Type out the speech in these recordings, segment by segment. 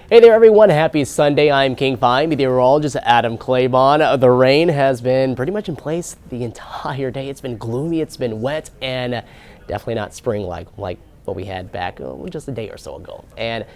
Hey there everyone, happy Sunday. I'm King 5 meteorologist Adam Claybon. The rain has been pretty much in place the entire day. It's been gloomy, it's been wet, and definitely not spring-like like what we had back just a day or so ago. And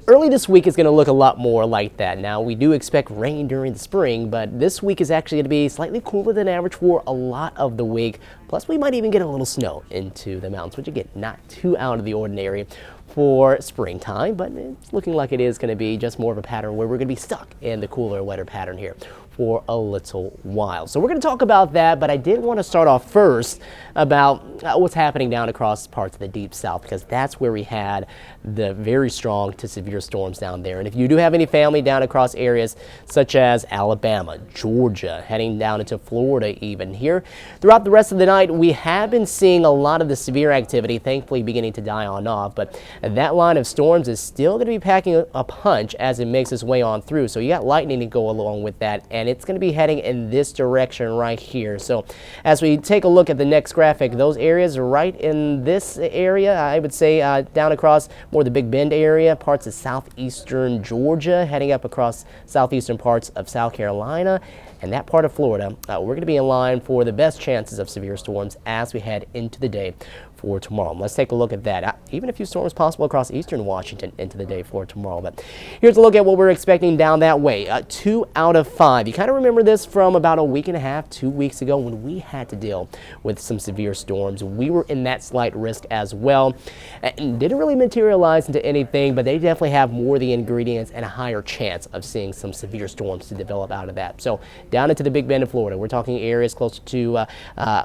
early this week is going to look a lot more like that. Now, we do expect rain during the spring, but this week is actually going to be slightly cooler than average for a lot of the week. Plus, we might even get a little snow into the mountains, which again, not too out of the ordinary for springtime, but it's looking like it is going to be just more of a pattern where we're going to be stuck in the cooler, wetter pattern here for a little while. So we're going to talk about that, but I did want to start off first about what's happening down across parts of the deep south, because that's where we had the very strong to severe storms down there. And if you do have any family down across areas such as Alabama, Georgia, heading down into Florida even here, throughout the rest of the night, we have been seeing a lot of the severe activity thankfully beginning to die on off, but that line of storms is still going to be packing a punch as it makes its way on through. So you got lightning to go along with that, and it's going to be heading in this direction right here. So as we take a look at the next graphic, those areas right in this area, I would say down across more the Big Bend area, parts of southeastern Georgia, heading up across southeastern parts of South Carolina, and that part of Florida, we're going to be in line for the best chances of severe storms as we head into the day for tomorrow. Let's take a look at that. Even a few storms possible across eastern Washington into the day for tomorrow. But here's a look at what we're expecting down that way. 2 out of 5. You kind of remember this from about a week and a half, 2 weeks ago when we had to deal with some severe storms. We were in that slight risk as well. And didn't really materialize into anything, but they definitely have more of the ingredients and a higher chance of seeing some severe storms to develop out of that. So down into the Big Bend of Florida, we're talking areas closer to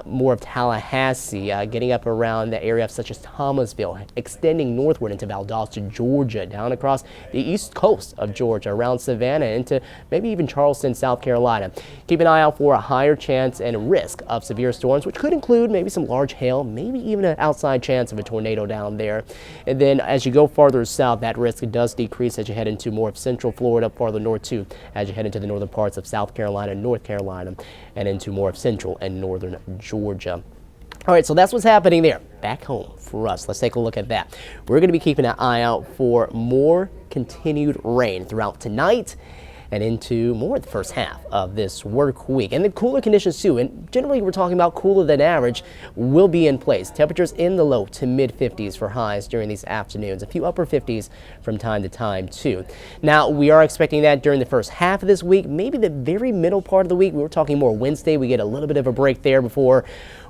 more of Tallahassee, getting up around the area such as Thomasville, extending northward into Valdosta, Georgia, down across the east coast of Georgia, around Savannah, into maybe even Charleston, South Carolina. Keep an eye out for a higher chance and risk of severe storms, which could include maybe some large hail, maybe even an outside chance of a tornado down there. And then as you go farther south, that risk does decrease as you head into more of central Florida, farther north too, as you head into the northern parts of South Carolina, North Carolina, and into more of central and northern Georgia. All right, so that's what's happening there. Back home for us, let's take a look at that. We're going to be keeping an eye out for more continued rain throughout tonight and into more of the first half of this work week. And the cooler conditions too, and generally we're talking about cooler than average, will be in place. Temperatures in the low to mid 50s for highs during these afternoons, a few upper 50s from time to time too. Now we are expecting that during the first half of this week, maybe the very middle part of the week. We were talking more Wednesday, we get a little bit of a break there before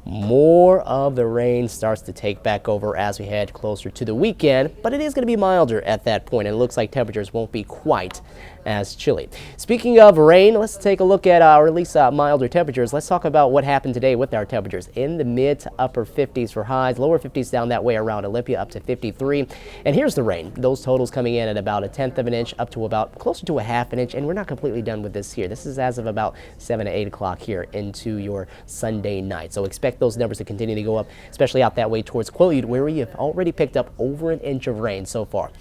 more of the rain starts to take back over as we head closer to the weekend, but it is going to be milder at that point, and it looks like temperatures won't be quite as chilly. Speaking of rain, let's take a look at or at least milder temperatures. Let's talk about what happened today with our temperatures in the mid to upper 50s for highs, lower 50s down that way around Olympia up to 53. And here's the rain. Those totals coming in at about 1/10 of an inch up to about closer to 1/2 an inch, and we're not completely done with this here. This is as of about 7 to 8 o'clock here into your Sunday night. So expect those numbers to continue to go up, especially out that way towards Quileute, where we have already picked up over 1 inch of rain so far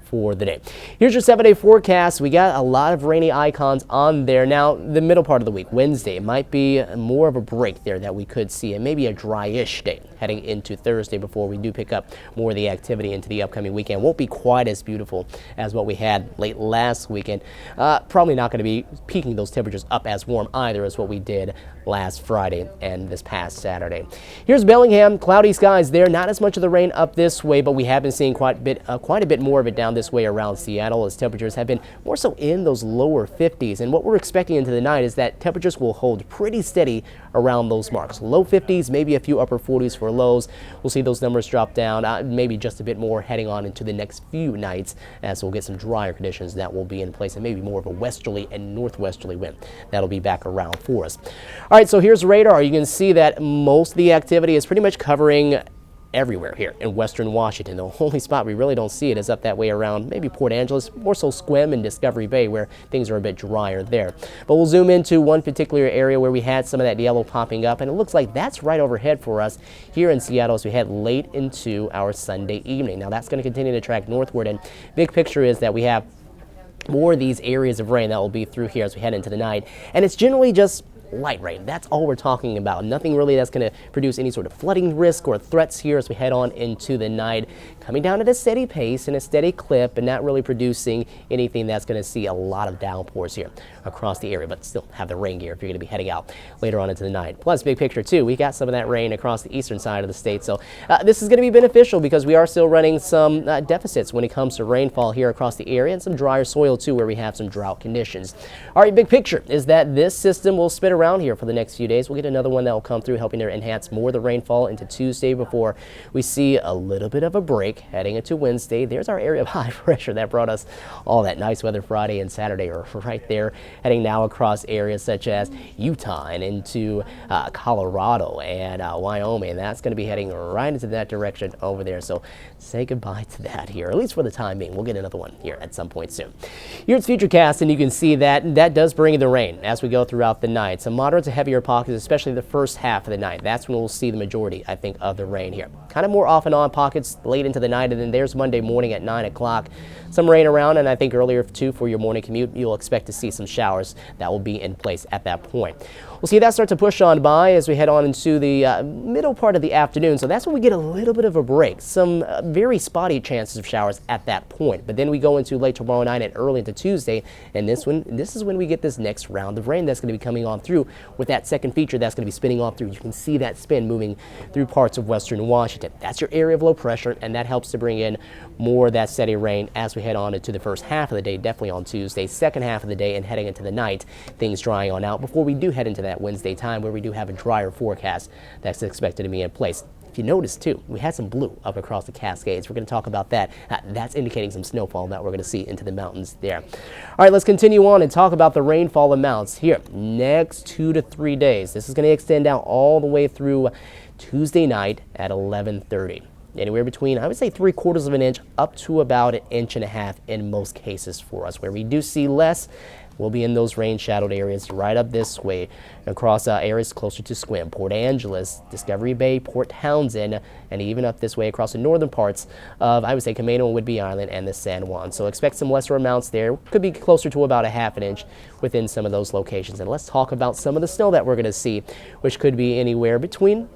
for the day. Here's your 7-day forecast. We got a lot of rainy icons on there. Now, the middle part of the week, Wednesday, might be more of a break there that we could see, and maybe a dry-ish day heading into Thursday before we do pick up more of the activity into the upcoming weekend. Won't be quite as beautiful as what we had late last weekend. Probably not going to be peaking those temperatures up as warm either as what we did last Friday and this past Saturday. Here's Bellingham, cloudy skies there. Not as much of the rain up this way, but we have been seeing quite a bit more of it down this way around Seattle, as temperatures have been more so in those lower 50s. And what we're expecting into the night is that temperatures will hold pretty steady around those marks. Low 50s, maybe a few upper 40s for lows. We'll see those numbers drop down, maybe just a bit more heading on into the next few nights, as we'll get some drier conditions that will be in place, and maybe more of a westerly and northwesterly wind that'll be back around for us. All right, so here's radar. You can see that most of the activity is pretty much covering everywhere here in western Washington. The only spot we really don't see it is up that way around maybe Port Angeles, more so Sequim and Discovery Bay, where things are a bit drier there. But we'll zoom into one particular area where we had some of that yellow popping up, and it looks like that's right overhead for us here in Seattle as we head late into our Sunday evening. Now that's going to continue to track northward, and big picture is that we have more of these areas of rain that will be through here as we head into the night, and it's generally just light rain. That's all we're talking about. Nothing really that's going to produce any sort of flooding risk or threats here as we head on into the night. coming down at a steady pace and a steady clip and not really producing anything that's going to see a lot of downpours here across the area, but still have the rain gear if you're going to be heading out later on into the night. Plus, big picture too, we got some of that rain across the eastern side of the state, so this is going to be beneficial because we are still running some deficits when it comes to rainfall here across the area and some drier soil too where we have some drought conditions. All right, big picture is that this system will spin around here for the next few days. We'll get another one that will come through helping to enhance more of the rainfall into Tuesday before we see a little bit of a break heading into Wednesday. There's our area of high pressure that brought us all that nice weather Friday and Saturday are right there, heading now across areas such as Utah and into Colorado and Wyoming. That's going to be heading right into that direction over there. So say goodbye to that here, at least for the time being. We'll get another one here at some point soon. Here it's Futurecast, and you can see that does bring the rain as we go throughout the night. Some moderate to heavier pockets, especially the first half of the night. That's when we'll see the majority, I think, of the rain here. Kind of more off and on pockets late into the night, and then there's Monday morning at 9 o'clock. Some rain around, and I think earlier too for your morning commute, you'll expect to see some showers that will be in place at that point. We'll see that start to push on by as we head on into the middle part of the afternoon. So that's when we get a little bit of a break. Some very spotty chances of showers at that point. But then we go into late tomorrow night and early into Tuesday. And this is when we get this next round of rain that's going to be coming on through with that second feature that's going to be spinning on through. You can see that spin moving through parts of western Washington. That's your area of low pressure, and that helps to bring in more of that steady rain as we head on into the first half of the day, definitely on Tuesday, second half of the day, and heading into the night, things drying on out before we do head into that Wednesday time where we do have a drier forecast that's expected to be in place. If you notice too, we had some blue up across the Cascades. We're going to talk about that. That's indicating some snowfall that we're going to see into the mountains there. All right, let's continue on and talk about the rainfall amounts here next 2 to 3 days. This is going to extend out all the way through Tuesday night at 11:30. Anywhere between, I would say, 3/4 of an inch up to about 1.5 inches in most cases for us. Where we do see less, we'll be in those rain-shadowed areas right up this way, across areas closer to Sequim, Port Angeles, Discovery Bay, Port Townsend, and even up this way across the northern parts of, I would say, Camino and Whidbey Island and the San Juan. So expect some lesser amounts there. Could be closer to about 1/2 inch within some of those locations. And let's talk about some of the snow that we're going to see, which could be anywhere between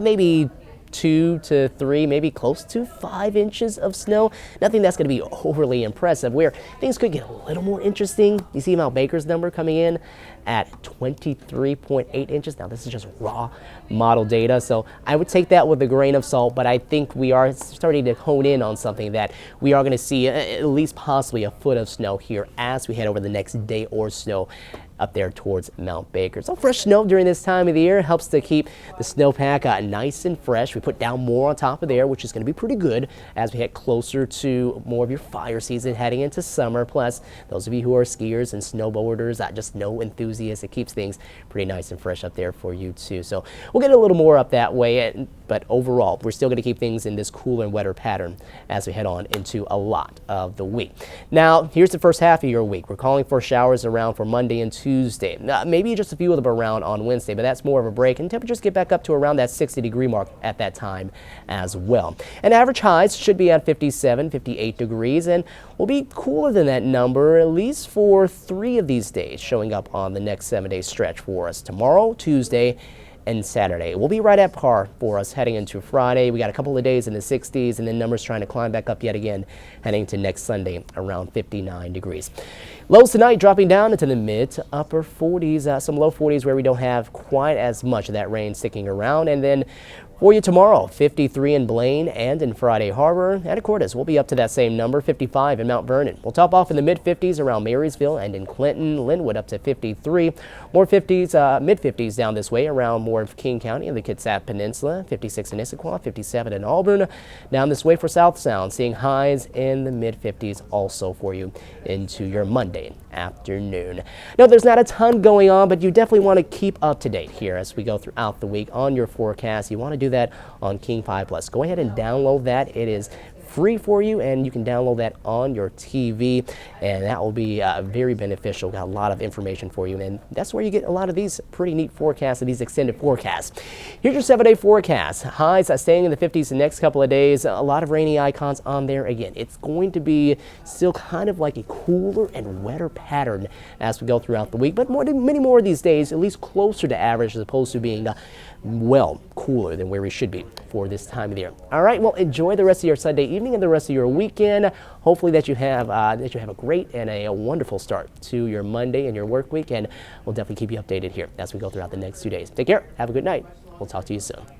maybe 2 to 3, maybe close to 5 inches of snow. Nothing that's going to be overly impressive. Where things could get a little more interesting, you see Mount Baker's number coming in at 23.8 inches. Now, this is just raw model data, so I would take that with a grain of salt, but I think we are starting to hone in on something that we are going to see at least possibly a foot of snow here as we head over the next day or so up there towards Mount Baker. So fresh snow during this time of the year helps to keep the snowpack nice and fresh. We put down more on top of there, which is going to be pretty good as we head closer to more of your fire season heading into summer. Plus, those of you who are skiers and snowboarders, just snow enthusiasts, it keeps things pretty nice and fresh up there for you too. So we'll get a little more up that way, but overall, we're still going to keep things in this cooler and wetter pattern as we head on into a lot of the week. Now, here's the first half of your week. We're calling for showers around for Monday and Tuesday. Maybe just a few of them around on Wednesday, but that's more of a break, and temperatures get back up to around that 60-degree mark at that time as well. And average highs should be at 57, 58 degrees, and will be cooler than that number at least for 3 of these days, showing up on the next 7-day stretch for us. Tomorrow, Tuesday, and Saturday. We'll be right at par for us heading into Friday. We got a couple of days in the 60s, and then numbers trying to climb back up yet again heading to next Sunday around 59 degrees. Lows tonight dropping down into the mid to upper 40s, some low 40s where we don't have quite as much of that rain sticking around. And then for you tomorrow, 53 in Blaine and in Friday Harbor. And of Cordes, we'll be up to that same number, 55 in Mount Vernon. We'll top off in the mid-50s around Marysville and in Clinton, Linwood up to 53. More 50s, mid-50s down this way around more of King County and the Kitsap Peninsula, 56 in Issaquah, 57 in Auburn. Down this way for South Sound, seeing highs in the mid-50s also for you into your Monday afternoon. No, there's not a ton going on, but you definitely want to keep up to date here as we go throughout the week on your forecast. You want to do that on King 5 Plus. Go ahead and download that. It is free for you, and you can download that on your TV, and that will be very beneficial. Got a lot of information for you, and that's where you get a lot of these pretty neat forecasts and these extended forecasts. Here's your 7-day forecast. Highs staying in the 50s the next couple of days. A lot of rainy icons on there. Again, it's going to be still kind of like a cooler and wetter pattern as we go throughout the week, but many more of these days, at least closer to average, as opposed to being well cooler than where we should be for this time of the year. All right, well, enjoy the rest of your Sunday evening and the rest of your weekend. Hopefully that you have a great and a wonderful start to your Monday and your work week, and we'll definitely keep you updated here as we go throughout the next 2 days. Take care. Have a good night. We'll talk to you soon.